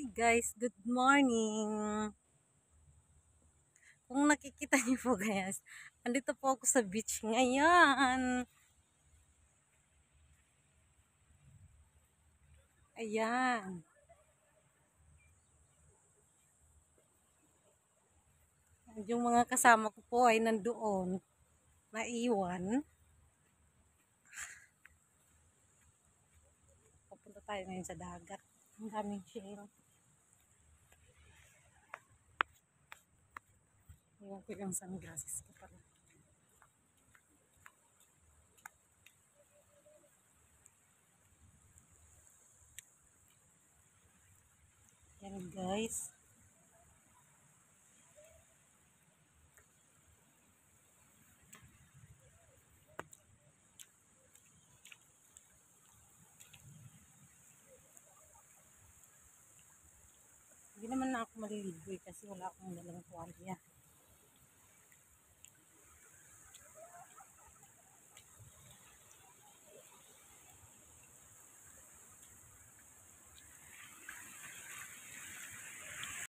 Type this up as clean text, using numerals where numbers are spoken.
Hi guys, good morning. Kung nakikita niyo po guys, andito po ako sa beach ngayon. Ayan. Yung mga kasama ko po ay nandoon. Naiwan. Papunta tayo ngayon sa dagat. Ang daming shell. Iwan ko yung sunglasses ko pala. Yan guys. Hindi naman na ako maliligo kasi wala akong dalang tuwalya.